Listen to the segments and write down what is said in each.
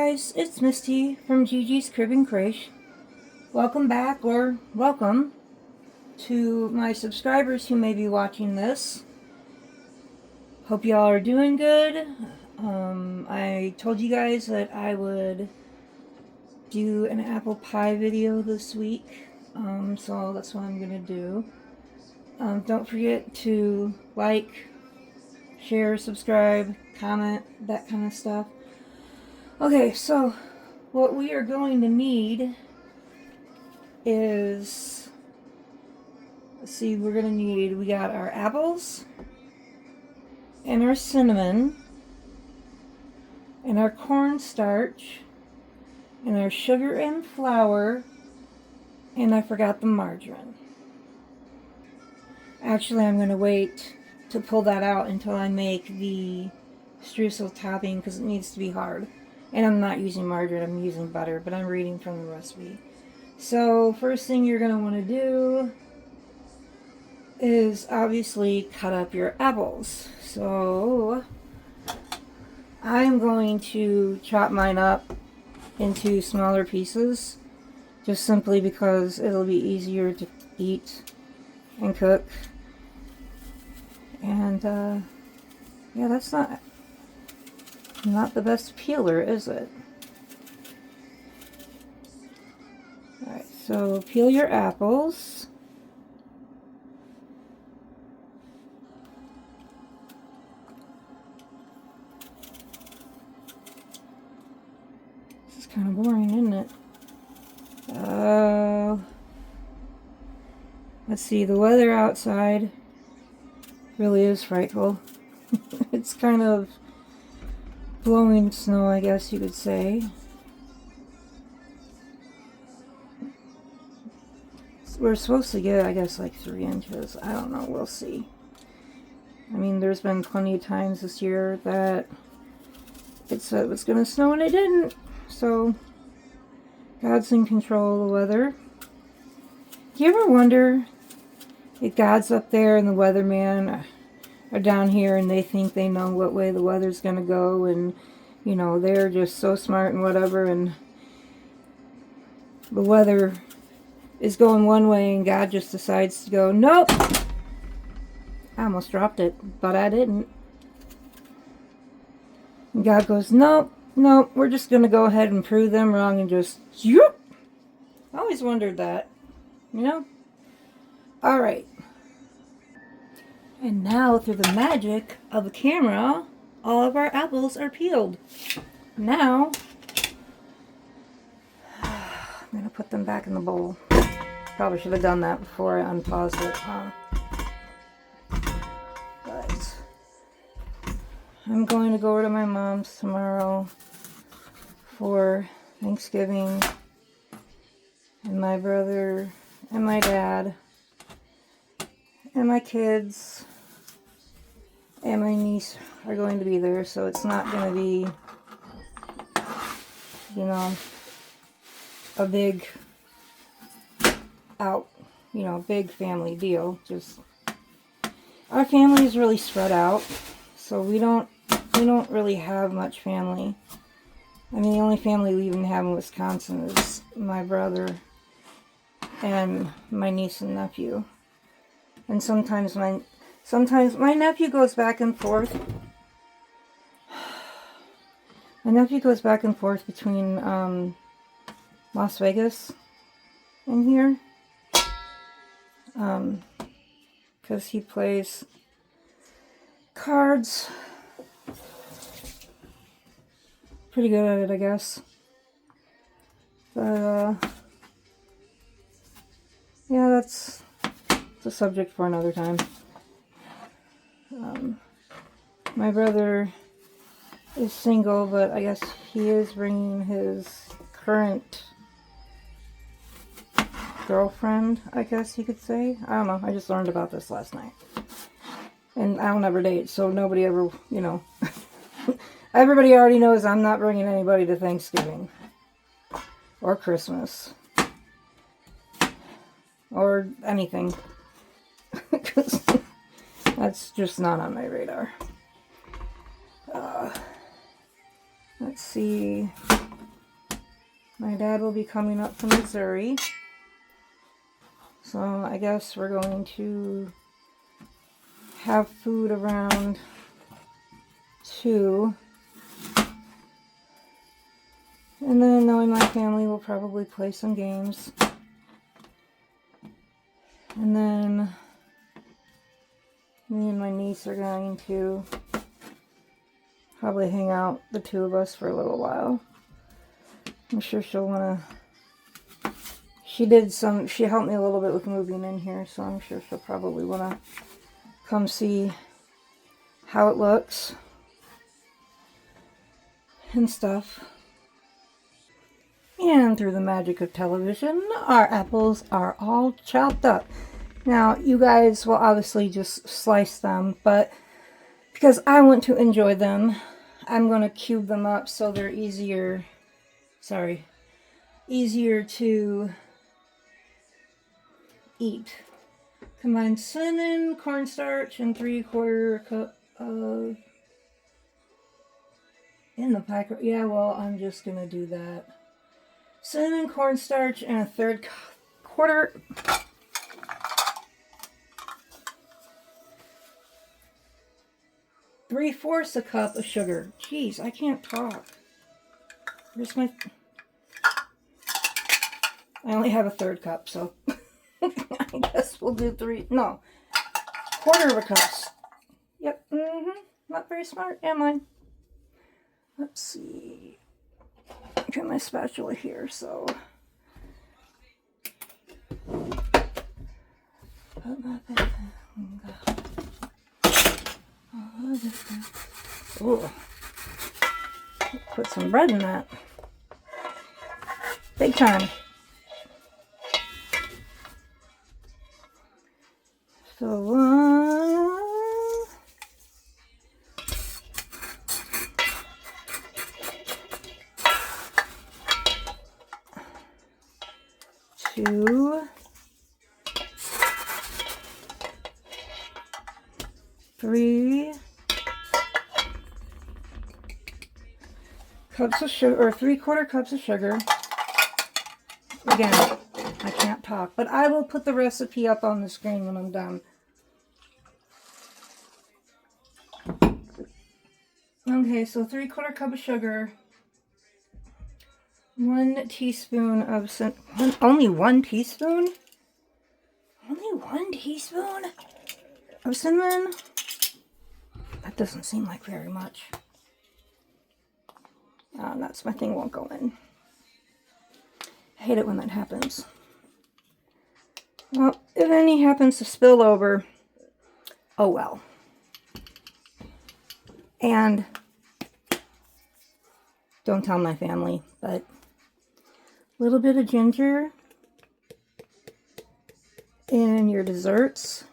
guys, it's Misty from Gigi's Crib and Crèche. Welcome back, or welcome, to my subscribers who may be watching this. Hope y'all are doing good. I told you guys that I would do an apple pie video this week, so that's what I'm gonna do. Don't forget to like, share, subscribe, comment, that kind of stuff. Okay, so what we are going to need is, let's see, we got our apples and our cinnamon and our cornstarch and our sugar and flour, and I forgot the margarine. Actually, I'm going to wait to pull that out until I make the streusel topping because it needs to be hard. And I'm not using margarine, I'm using butter, but I'm reading from the recipe. So, first thing you're going to want to do is obviously cut up your apples. So, I'm going to chop mine up into smaller pieces, just simply because it'll be easier to eat and cook. And, yeah, that's not the best peeler, is it? Alright, so peel your apples. This is kind of boring, isn't it? Let's see, the weather outside really is frightful. It's kind of blowing snow, I guess you could say. We're supposed to get, I guess, like 3 inches. I don't know, we'll see. I mean, there's been plenty of times this year that it said it was going to snow and it didn't. So, God's in control of the weather. Do you ever wonder if God's up there and the weatherman are down here and they think they know what way the weather's going to go, and, you know, they're just so smart and whatever, and the weather is going one way and God just decides to go, nope! I almost dropped it, but I didn't. And God goes, nope, nope, we're just going to go ahead and prove them wrong and just, yoop! I always wondered that, you know? Alright. And now, through the magic of the camera, all of our apples are peeled. Now, I'm going to put them back in the bowl. Probably should have done that before I unpaused it, huh? But I'm going to go over to my mom's tomorrow for Thanksgiving. And my brother and my dad and my kids and my niece are going to be there, so it's not going to be, you know, a big big family deal. Just, our family is really spread out, so we don't really have much family. I mean, the only family we even have in Wisconsin is my brother and my niece and nephew. And sometimes my nephew goes back and forth. My nephew goes back and forth between Las Vegas and here. Because he plays cards. Pretty good at it, I guess. But, yeah, that's a subject for another time. My brother is single, but I guess he is bringing his current girlfriend, I guess you could say. I don't know, I just learned about this last night. And I don't ever date, so nobody ever, you know. Everybody already knows I'm not bringing anybody to Thanksgiving. Or Christmas. Or anything. Because that's just not on my radar. Let's see. My dad will be coming up from Missouri. So I guess we're going to have food around 2. And then knowing my family, will probably play some games. And then me and my niece are going to probably hang out, the 2 of us, for a little while. I'm sure she'll want to... She helped me a little bit with moving in here, so I'm sure she'll probably want to come see how it looks and stuff. And through the magic of television, our apples are all chopped up. Now, you guys will obviously just slice them, but because I want to enjoy them, I'm going to cube them up so they're easier to eat. Combine cinnamon, cornstarch, and 3/4 cup of... In the pie crust. Yeah, well, I'm just going to do that. Cinnamon, cornstarch, and a 3/4... 3/4 cup of sugar. Jeez, I can't talk. Where's my... I only have a 1/3 cup, so I guess we'll do 3. No, 1/4 cup. Yep. Not very smart, am I? Let's see. I got my spatula here, so. Ooh. Put some bread in that. Big time. So 1, 2, 3 cups of sugar, or 3/4 cups of sugar. Again, I can't talk, but I will put the recipe up on the screen when I'm done. Okay, so 3/4 cup of sugar, 1 teaspoon of only 1 teaspoon? Only 1 teaspoon of cinnamon? That doesn't seem like very much. That's my thing, won't go in. I hate it when that happens. Well, if any happens to spill over, oh well. And don't tell my family, but a little bit of ginger in your desserts.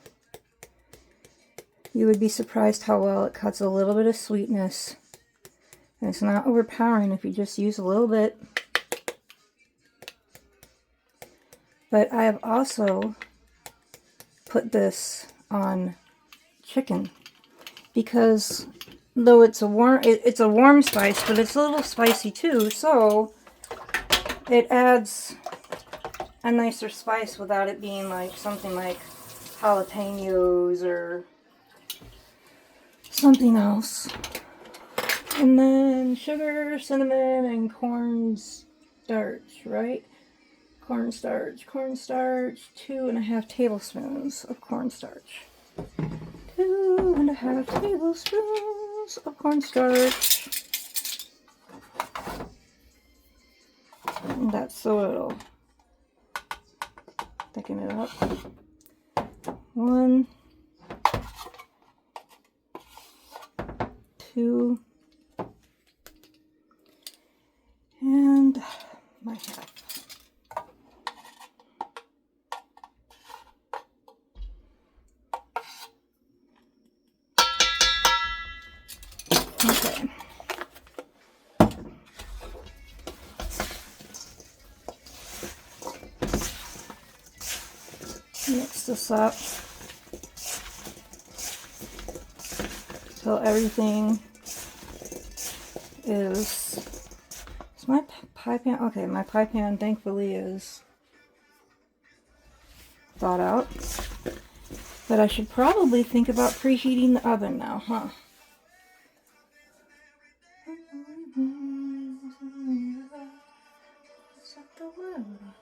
You would be surprised how well it cuts a little bit of sweetness. And it's not overpowering if you just use a little bit. But I have also put this on chicken because though it's a warm spice, but it's a little spicy too, so it adds a nicer spice without it being like something like jalapenos or something else. And then sugar, cinnamon, and cornstarch, right? Cornstarch, 2.5 tablespoons of cornstarch. 2.5 tablespoons of cornstarch. And that's so it'll thicken it up. 1, 2, and my half. Okay. Mix this up till everything is my pie pan. Okay, my pie pan thankfully is thawed out. But I should probably think about preheating the oven now, huh?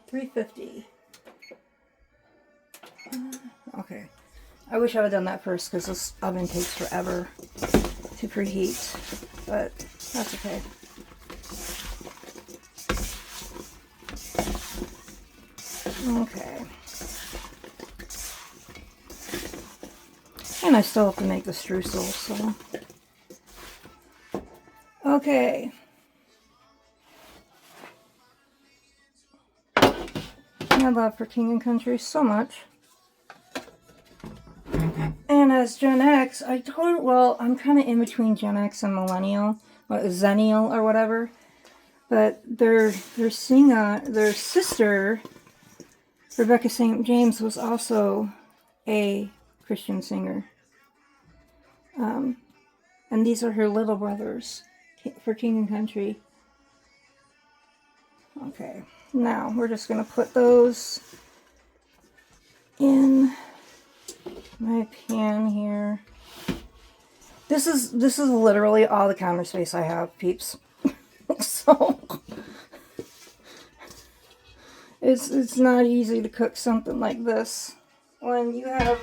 350. Okay. I wish I would have done that first because this oven takes forever to preheat. But that's okay. Okay. And I still have to make the streusel, so. Okay. I love For King and Country so much. And as Gen X, I'm kind of in between Gen X and Millennial, Zennial or whatever. But their sister, Rebecca St. James, was also a Christian singer. And these are her little brothers for King and Country. Okay, now we're just going to put those in my pan here. This is literally all the counter space I have, peeps. So it's not easy to cook something like this when you have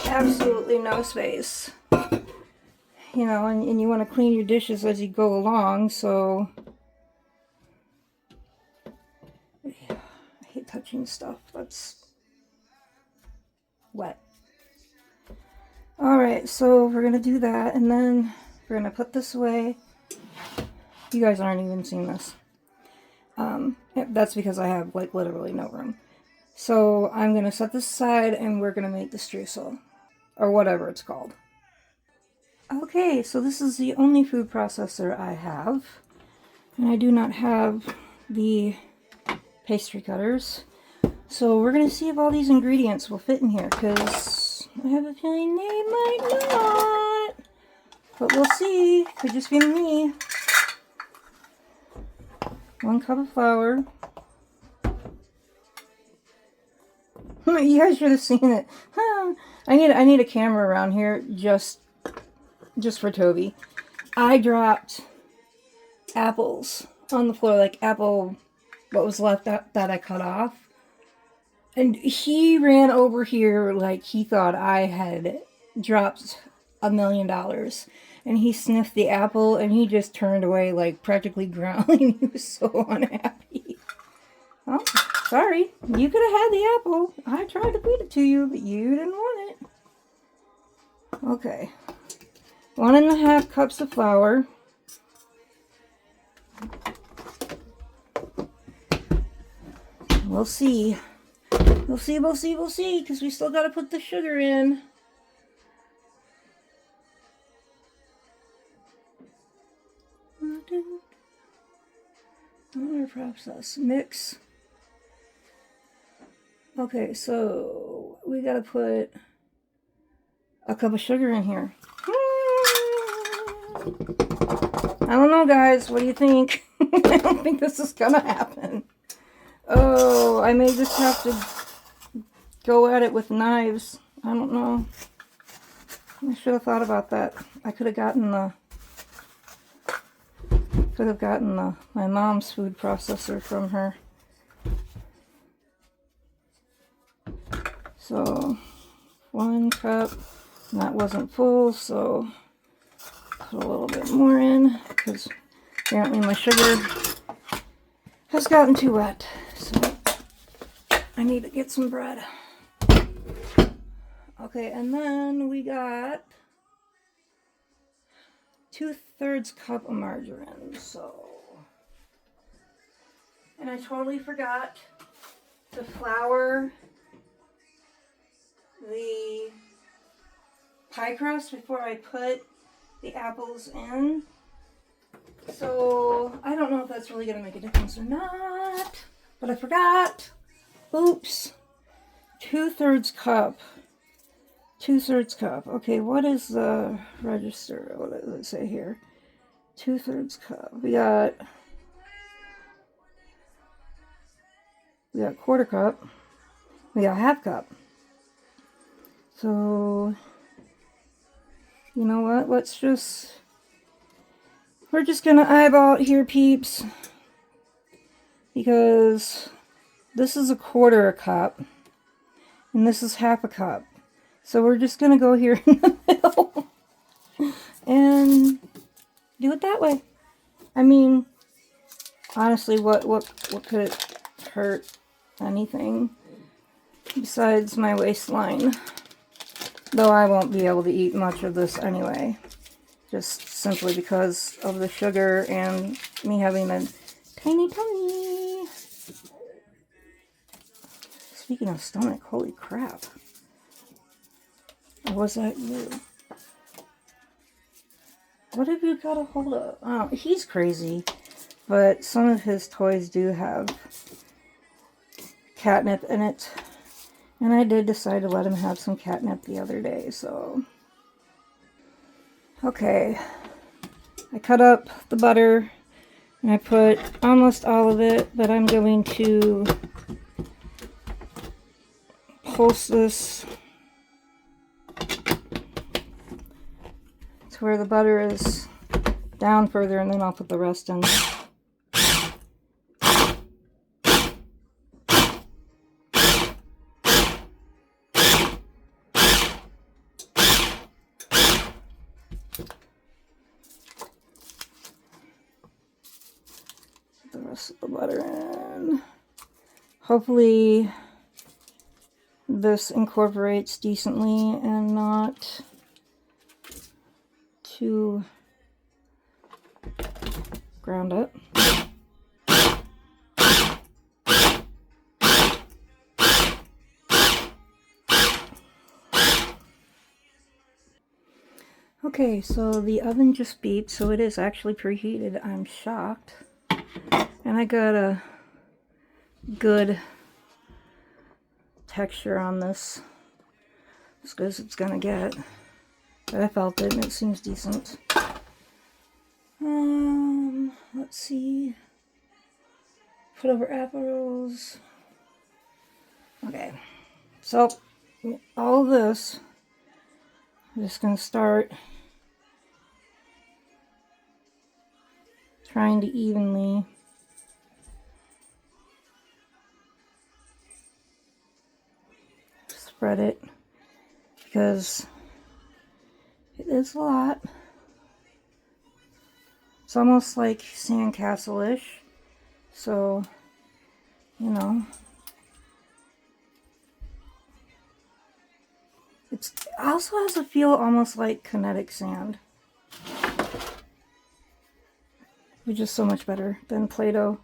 absolutely no space. You know, and you want to clean your dishes as you go along, so I hate touching stuff that's wet. Alright, so we're going to do that, and then we're going to put this away. You guys aren't even seeing this. That's because I have, like, literally no room. So I'm going to set this aside, and we're going to make the streusel, or whatever it's called. Okay, so this is the only food processor I have, and I do not have the pastry cutters. So we're going to see if all these ingredients will fit in here, because I have a feeling they might not. But we'll see. Could just be me. 1 cup of flour. You guys should have seen it. I need a camera around here just for Toby. I dropped apples on the floor, like what was left that I cut off. And he ran over here like he thought I had dropped $1 million. And he sniffed the apple and he just turned away, like practically growling. He was so unhappy. Oh, sorry. You could have had the apple. I tried to feed it to you, but you didn't want it. Okay. 1.5 cups of flour. We'll see. We'll see, because we still got to put the sugar in. Water process. Mix. Okay, so we got to put a cup of sugar in here. I don't know, guys. What do you think? I don't think this is going to happen. Oh, I may just have to go at it with knives. I don't know. I should have thought about that. I could have gotten my mom's food processor from her. So 1 cup, and that wasn't full, so put a little bit more in because apparently my sugar has gotten too wet. So I need to get some bread. Okay, and then we got 2/3 cup of margarine. So, and I totally forgot to flour the pie crust before I put the apples in. So I don't know if that's really going to make a difference or not, but I forgot. Oops. 2/3 cup. 2/3 cup. Okay, what is the register? What does it say here? 2/3 cup. We got We got quarter cup. We got half cup. So, you know what? We're just gonna eyeball it here, peeps. Because this is a quarter a cup. And this is half a cup. So we're just gonna go here in the middle. And do it that way. I mean, honestly, what could it hurt? Anything besides my waistline. Though I won't be able to eat much of this anyway. Just simply because of the sugar and me having a tiny tummy. Speaking of stomach, holy crap. Or was that you? What have you got a hold of? Oh, he's crazy. But some of his toys do have catnip in it. And I did decide to let him have some catnip the other day, so. Okay. I cut up the butter and I put almost all of it, but I'm going to pulse this to where the butter is down further, and then I'll put the rest in. The rest of the butter in. Hopefully this incorporates decently and not too ground up. Okay, so the oven just beeped, so it is actually preheated. I'm shocked. And I got a good texture on this, as good as it's gonna get. But I felt it and it seems decent. Let's see. Put over apple rolls. Okay, so all of this, I'm just gonna start trying to evenly spread it, because it is a lot. It's almost like sandcastle-ish, so, you know, it also has a feel almost like kinetic sand, which is so much better than Play-Doh,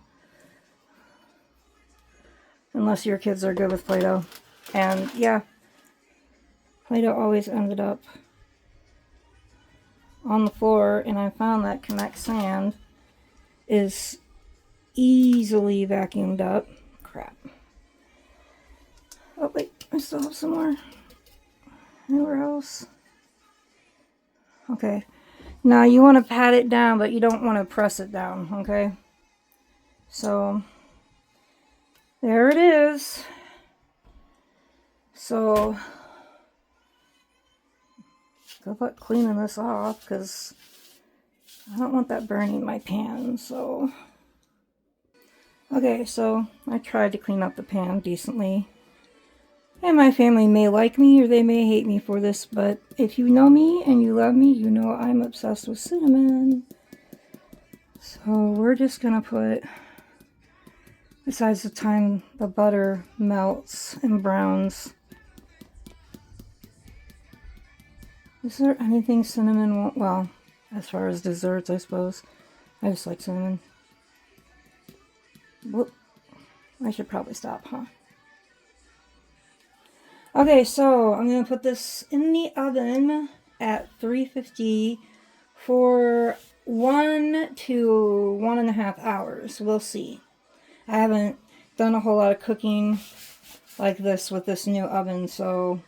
unless your kids are good with Play-Doh. And yeah, Play-Doh always ended up on the floor, and I found that Kinetic Sand is easily vacuumed up. Crap. Oh wait, I still have some more. Anywhere else? Okay. Now you want to pat it down, but you don't want to press it down, okay? So, there it is. So, good luck cleaning this off, because I don't want that burning my pan, so. Okay, so I tried to clean up the pan decently. And my family may like me or they may hate me for this, but if you know me and you love me, you know I'm obsessed with cinnamon. So we're just gonna put, besides the time the butter melts and browns. Is there anything cinnamon won't, well, as far as desserts, I suppose. I just like cinnamon. Whoop. I should probably stop, huh? Okay, so I'm going to put this in the oven at 350 for 1 to 1.5 hours. We'll see. I haven't done a whole lot of cooking like this with this new oven, so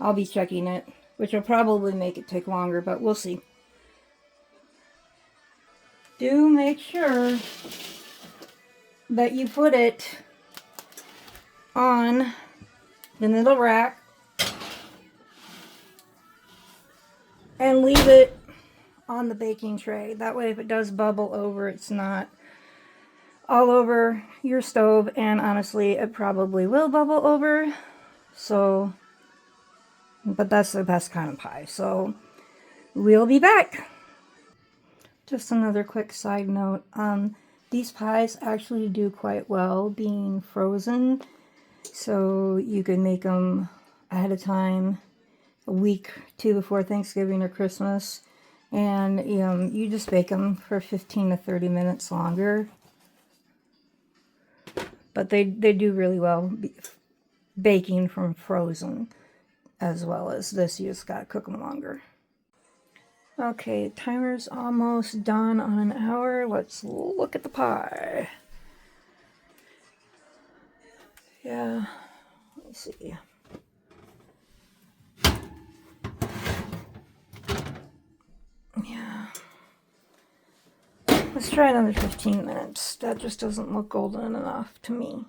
I'll be checking it, which will probably make it take longer, but we'll see. Do make sure that you put it on the middle rack and leave it on the baking tray. That way if it does bubble over, it's not all over your stove, and honestly it probably will bubble over. So, but that's the best kind of pie. So we'll be back. Just another quick side note, these pies actually do quite well being frozen, so you can make them ahead of time, a week, 2 before Thanksgiving or Christmas, and you just bake them for 15 to 30 minutes longer. But they do really well baking from frozen, as well as this. You just gotta cook them longer. Okay, timer's almost done on an hour. Let's look at the pie. Yeah, let me see. Yeah. Let's try another 15 minutes. That just doesn't look golden enough to me.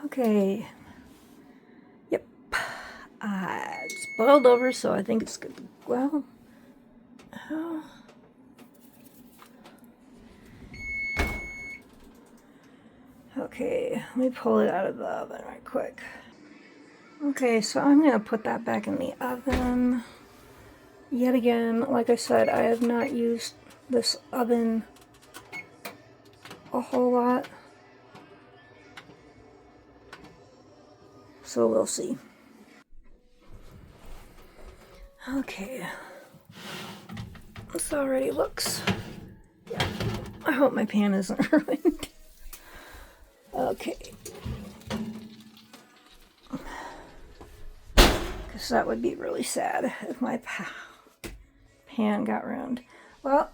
Okay. Yep. It's boiled over, so I think it's good. Well, okay, let me pull it out of the oven right quick. Okay, so I'm going to put that back in the oven. Yet again, like I said, I have not used this oven a whole lot. So we'll see. Okay. This already looks... Yeah. I hope my pan isn't ruined. Okay. Because that would be really sad if my pan got ruined. Well,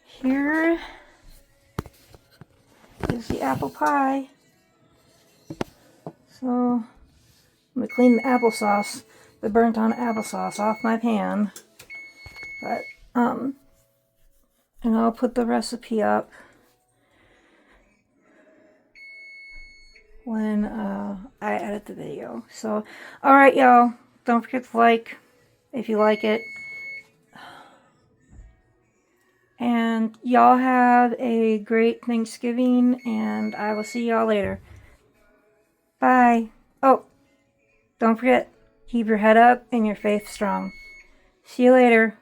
here is the apple pie. So I'm going to clean the applesauce, the burnt on applesauce off my pan. But, and I'll put the recipe up when I edit the video. So, alright y'all, don't forget to like if you like it. And y'all have a great Thanksgiving, and I will see y'all later. Bye. Oh, don't forget, keep your head up and your faith strong. See you later.